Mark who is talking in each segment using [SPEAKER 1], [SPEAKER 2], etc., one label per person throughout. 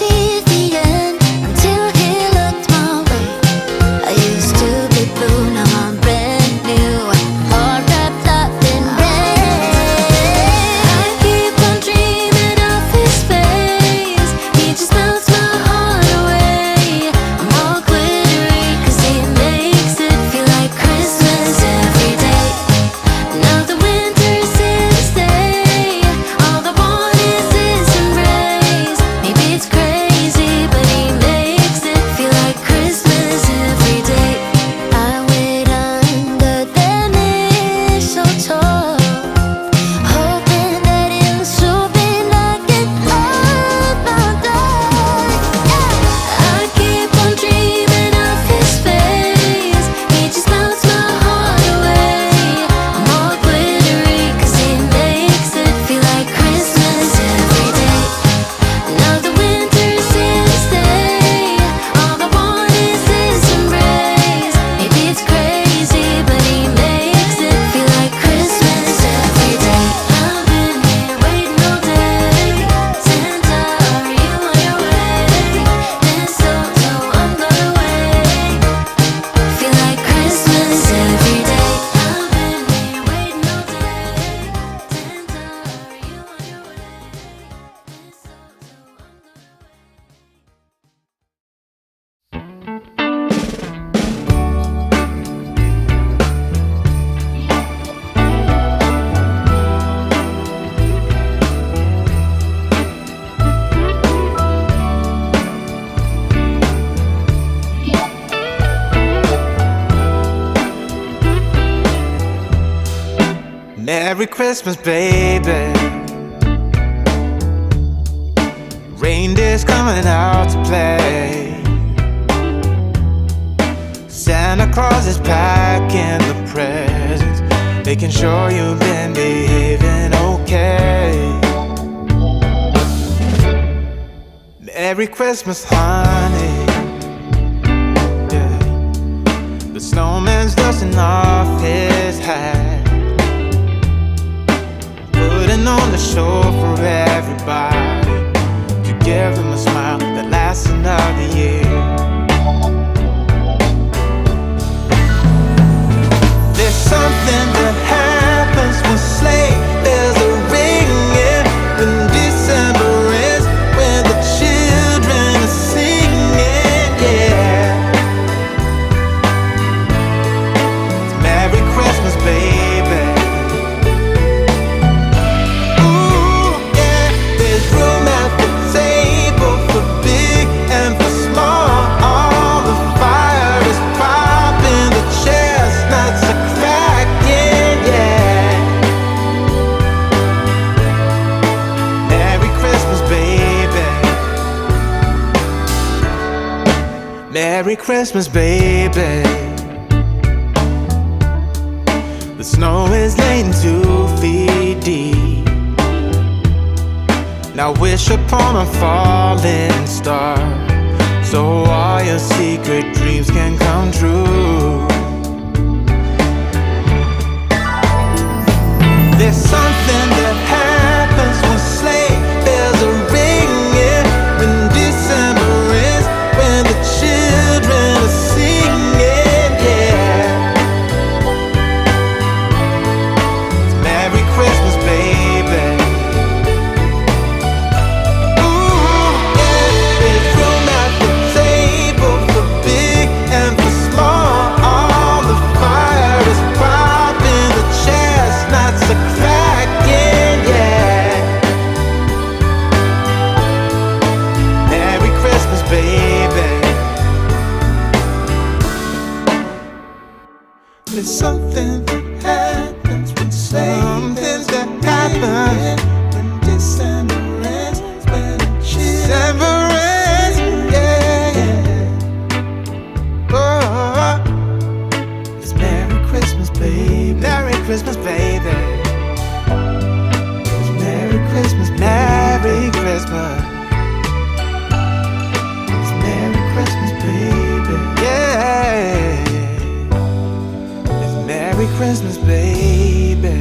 [SPEAKER 1] breathe the end until he looked my way. I used to be blue, now I'm brand new, all wrapped up in red. I keep on dreaming of his face. He just melts my heart away. I'm all glittery 'cause he makes it feel like Christmas every day. Now the winter's here to stay. All I want is his embrace. Maybe it's crazy, but he makes it feel like Christmas every day. I wait under the mistletoe, hoping that he'll soon be knocking on my door. Yeah. I keep on dreaming of his face. He just melts my heart away. I'm all glittery 'cause he makes it feel like Christmas every day. Now the winter's here to stay. All I want is his embrace. Maybe it's crazy, but he makes it feel like Christmas every day. I've been here waiting all day. Santa, are you on your way? Mistletoe under the way. Feel like Christmas every day. I've been here waiting all day. Santa, are you on your way? Mistletoe under the
[SPEAKER 2] Merry Christmas, baby. Reindeer's coming out to play. Santa Claus is packing the presents, making sure you've been behaving okay. Merry Christmas, honey. Yeah. The snowman's dusting off his hat, putting on the show for everybody, to give them a smile that lasts another year. There's something that happens when sleigh bells are ringing, when December ends, when the children are singing, yeah. It's Merry Christmas, baby. Ooh, yeah. There's room at the table for big and for small. All the fire is popping, the chestnuts are cracking, yeah. Merry Christmas, baby. Merry Christmas, baby. The snow is laying 2 feet deep. Now wish upon a falling star, so all your secret dreams can come true. There's something that happens when sleigh bells are ringing, when December ends, when the children are singing, yeah. It's Merry Christmas, baby. Ooh, yeah. There's room at the table for big and for small. All the fire is popping, the chestnuts are cracking, yeah. Merry Christmas, baby. There's something that happens when sleigh bells that happen when December ends, when December ends, yeah, yeah. Oh, it's Merry Christmas, baby. Merry Christmas, baby. It's Merry Christmas, Merry Christmas. It's Merry Christmas, baby. Yeah. It's Merry Christmas, baby.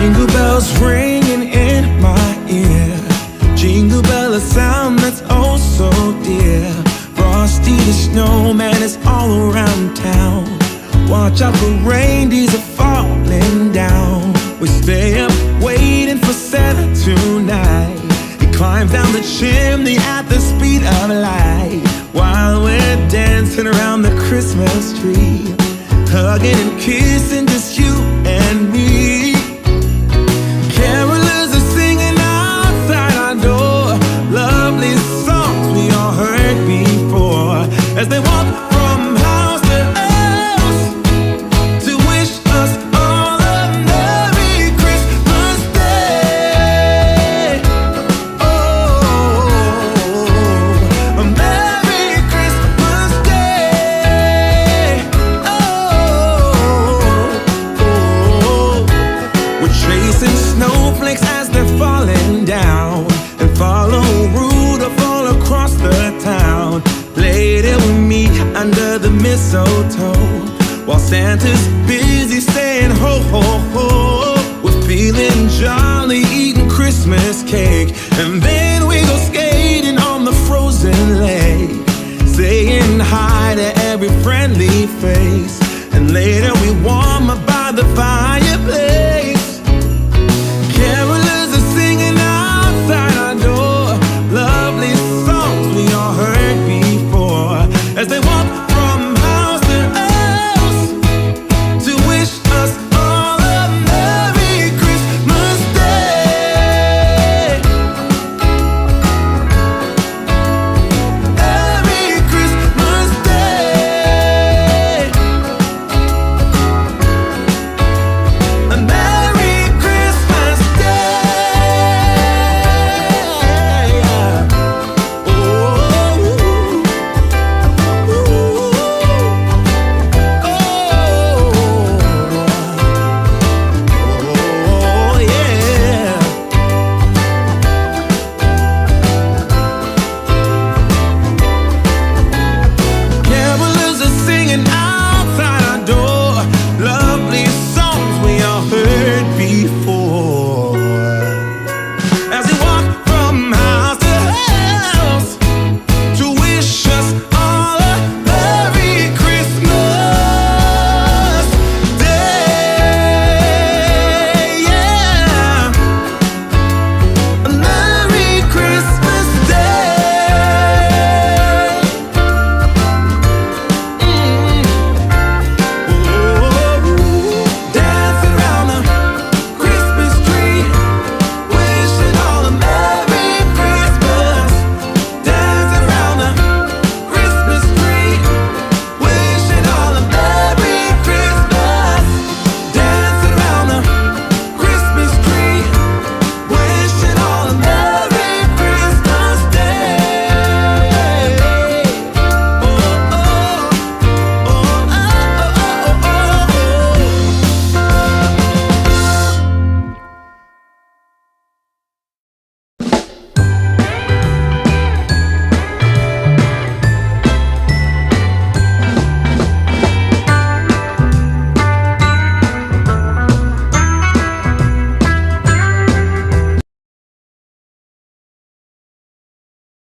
[SPEAKER 2] Jingle bells ringing in my ear. Jingle bell, a sound that's oh so dear. Frosty the snowman is all around town. Watch out for reindeers are falling down. We stay up waiting for Santa tonight. He climbs down the chimney at the speed of light, while we're dancing around the Christmas tree, hugging and kissing just you and me. Carolers are singing outside our door, lovely songs we all heard before, as they walk from house to house to wish us all a Merry Christmas Day. Oh, a Merry Christmas Day. Oh, we're chasing snowflakes as they're falling down, and follow Rudolph all across the town. Later we meet under the mistletoe, while Santa's busy saying ho ho ho. We're feeling jolly, eating Christmas cake, and